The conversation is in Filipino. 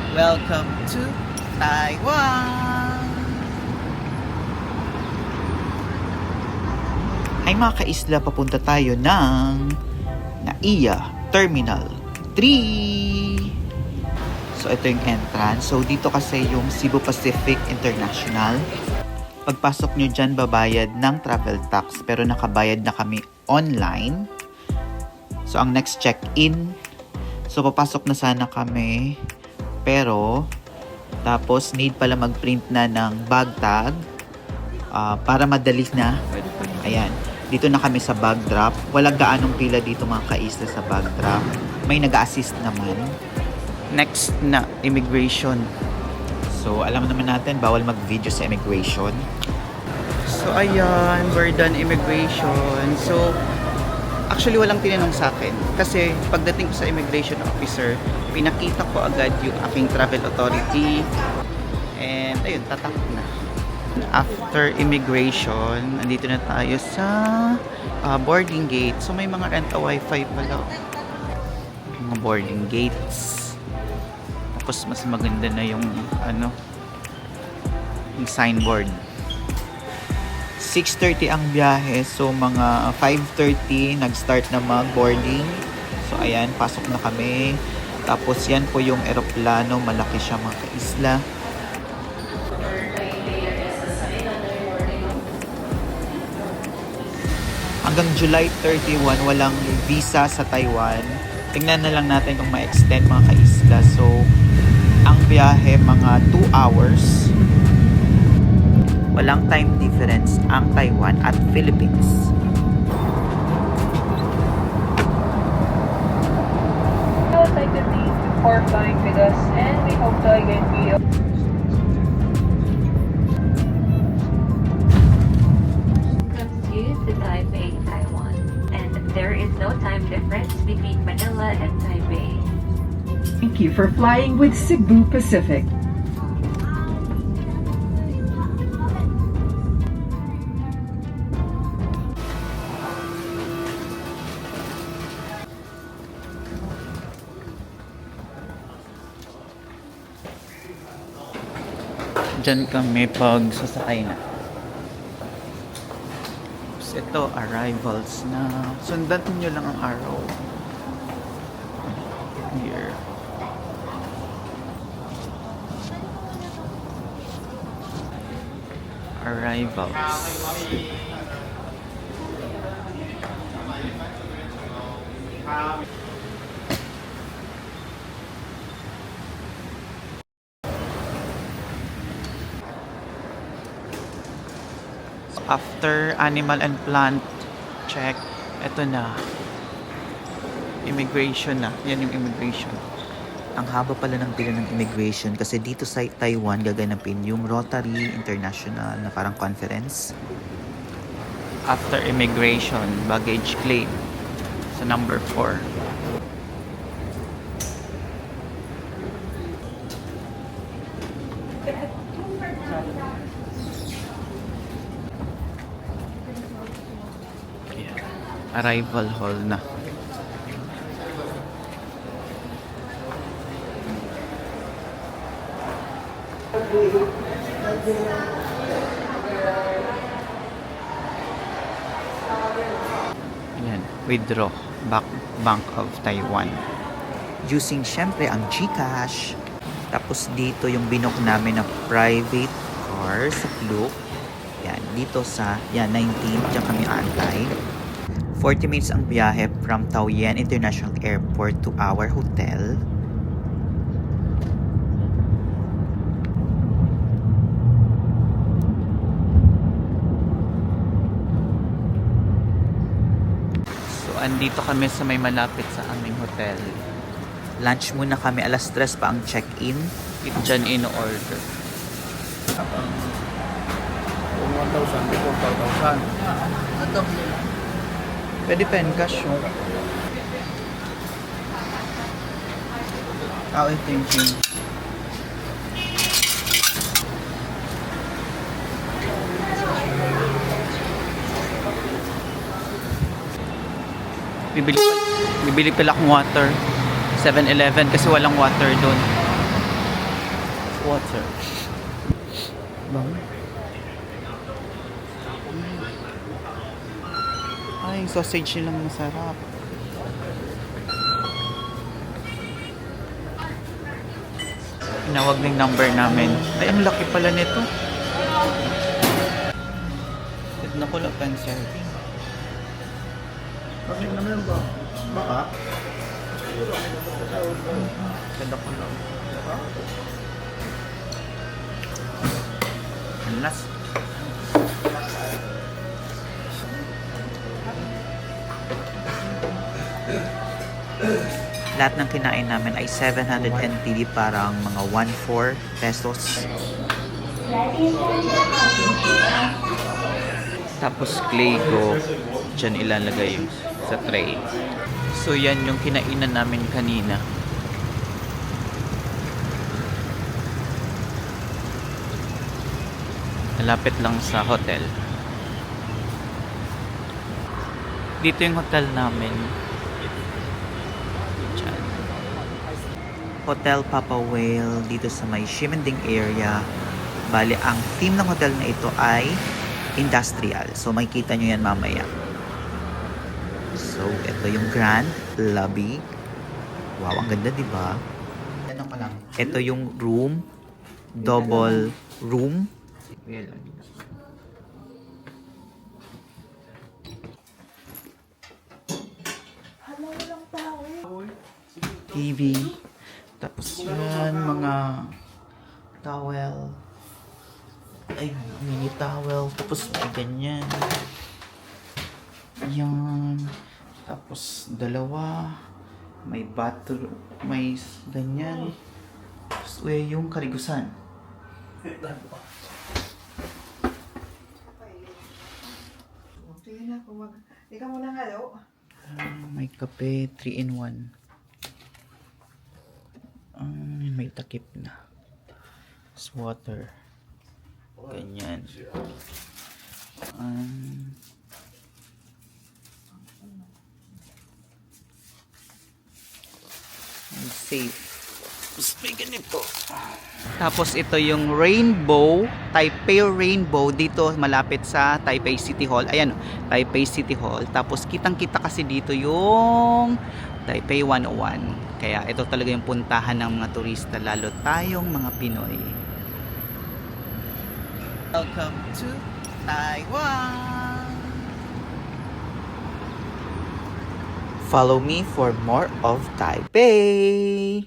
Welcome to Taiwan! Ay mga kaisla, papunta tayo ng NAIA Terminal 3. So ito yung entrance. So dito kasi yung Cebu Pacific International. Pagpasok nyo dyan, babayad ng travel tax. Pero nakabayad na kami online. So ang next check-in. So papasok na sana kami. Pero, tapos need pala mag-print na ng bag tag para madali na. Ayan. Dito na kami sa bag drop. Walang gaanong pila dito mga kaisla sa bag drop. May nag-assist naman. Next na, immigration. So, alam naman natin, bawal mag-video sa immigration. So, ayan. We're done immigration. So, actually, walang tinanong sa akin. Kasi, pagdating ko sa immigration officer, pinakita ko agad yung aking travel authority. And, ayun, tatak na. After immigration, nandito na tayo sa boarding gate. So, may mga rent-a-wifi pala. Mga boarding gates. Tapos, mas maganda na yung, yung signboard. 6:30 ang biyahe. So, mga 5:30 nag-start na mag-boarding. So, ayan, pasok na kami. Tapos, yan po yung eroplano. Malaki siya mga kaisla. Hanggang July 31, walang visa sa Taiwan. Tingnan na lang natin kung ma-extend mga kaisla. So, ang biyahe mga 2 hours. Walang time difference ang Taiwan at Philippines. I would like to thank you for flying with us and we hope to again be Welcome to Taipei, Taiwan. And there is no time difference between Manila and Taipei. Thank you for flying with Cebu Pacific. Diyan kami pag sasakay na. Tapos ito, arrivals na. Sundan nyo lang ang araw. Here. Arrivals. After animal and plant check, eto na. Immigration na. Yan yung immigration. Ang haba pala ng pila ng immigration kasi dito sa Taiwan gaganapin yung Rotary International na parang conference. After immigration, baggage claim sa number 4. Arrival hall na. Ayan, withdraw Bank of Taiwan. Using syempre ang GCash. Tapos dito yung binook namin na private car sa Klook. Yan, dito sa 19, diyan kami antay. 40 minutes ang biyahe from Taoyuan International Airport to our hotel. So, andito kami sa may malapit sa aming hotel. Lunch muna kami. Alas 3 pa ang check-in. Diyan in-order. 1,000 before 5,000. Pwede pa yung cash mo. Okay, thank you. Bibili pala akong water. 7-Eleven kasi walang water doon. water. Bang. Ay, yung sausage nilang masarap. Tinawag ng number namin. Ay, ang laki pala nito. Tignan ko lang pan serving. Bakit naman ba? Baka? Ganda ko lang. Anas. Lahat ng kinain namin ay 700 NTD, parang mga 1.4 pesos. Tapos clay ko, dyan ilalagay sa tray. So yan yung kinainan namin kanina. Malapit lang sa hotel. Dito yung hotel namin. Diyan. Hotel Papa Whale dito sa may Ximending area. Bali, ang theme ng hotel na ito ay industrial. So makikita nyo yan mamaya. So, ito yung grand lobby. Wow, ang ganda, di ba? Ito yung room. Double room. TV. Tapos yan, mga towel. Ay, mini towel. Tapos may ganyan. Yan. Tapos dalawa. May bathroom. May ganyan. Tapos yung karigusan. May kape, 3 in 1. May takip na. Tapos water. Ganyan. Safe. Tapos may ganito. Tapos ito yung Rainbow, Taipei Rainbow dito malapit sa Taipei City Hall. Ayan, Taipei City Hall. Tapos kitang-kita kasi dito yung Taipei 101. Kaya ito talaga yung puntahan ng mga turista, lalo tayong mga Pinoy. Welcome to Taiwan! Follow me for more of Taipei!